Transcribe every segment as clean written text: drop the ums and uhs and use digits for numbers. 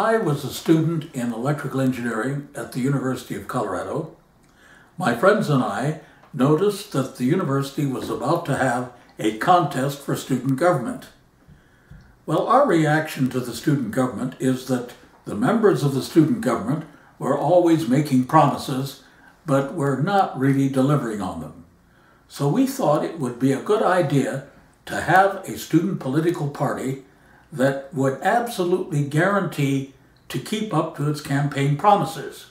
I was a student in electrical engineering at the University of Colorado, my friends and I noticed that the university was about to have a contest for student government. Well, our reaction to the student government is that the members of the student government were always making promises, but were not really delivering on them. So we thought it would be a good idea to have a student political party that would absolutely guarantee to keep up to its campaign promises.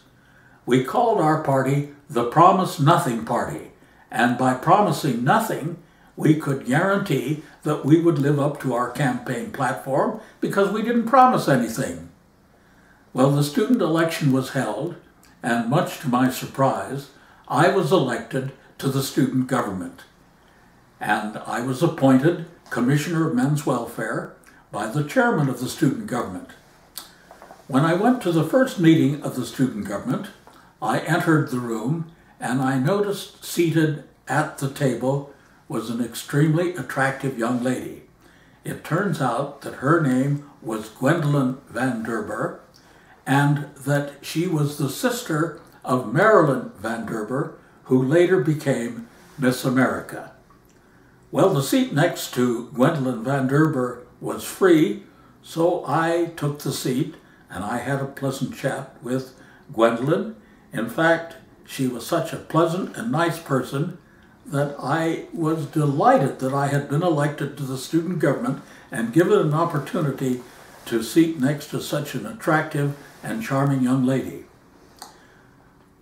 We called our party the Promise Nothing Party, and by promising nothing, we could guarantee that we would live up to our campaign platform because we didn't promise anything. Well, the student election was held, and much to my surprise, I was elected to the student government. And I was appointed Commissioner of Men's Welfare by the chairman of the student government. When I went to the first meeting of the student government, I entered the room and I noticed seated at the table was an extremely attractive young lady. It turns out that her name was Gwendolyn Van Derber, and that she was the sister of Marilyn Van Derber, who later became Miss America. Well, the seat next to Gwendolyn Van Derber was free, so I took the seat and I had a pleasant chat with Gwendolyn. In fact, she was such a pleasant and nice person that I was delighted that I had been elected to the student government and given an opportunity to seat next to such an attractive and charming young lady.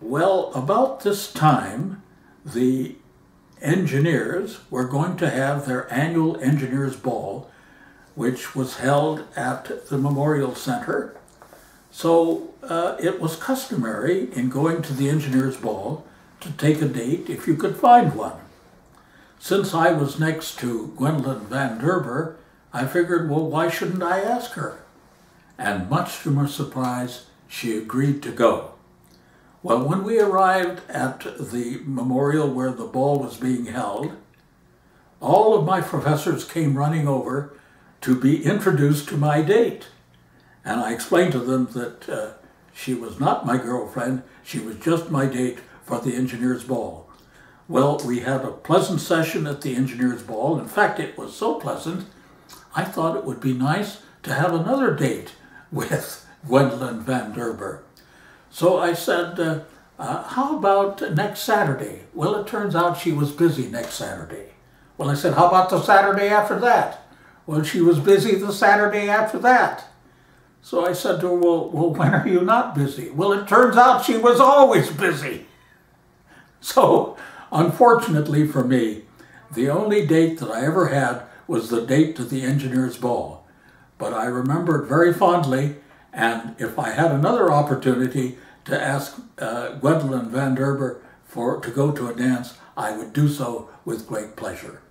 Well, about this time, the engineers were going to have their annual engineers ball, which was held at the Memorial Center. So it was customary in going to the engineers ball to take a date if you could find one. Since I was next to Gwendolyn Van Derber, I figured, well, why shouldn't I ask her? And much to my surprise, she agreed to go. Well, when we arrived at the memorial where the ball was being held, all of my professors came running over to be introduced to my date. And I explained to them that she was not my girlfriend, she was just my date for the engineers ball. Well, we had a pleasant session at the engineers ball. In fact, it was so pleasant, I thought it would be nice to have another date with Gwendolyn Van Derber. So I said, how about next Saturday? Well, it turns out she was busy next Saturday. Well, I said, how about the Saturday after that? Well, she was busy the Saturday after that. So I said to her, well, when are you not busy? Well, it turns out she was always busy. So, unfortunately for me, the only date that I ever had was the date to the engineers ball. But I remember it very fondly, and if I had another opportunity to ask Gwendolyn Van Derber to go to a dance, I would do so with great pleasure.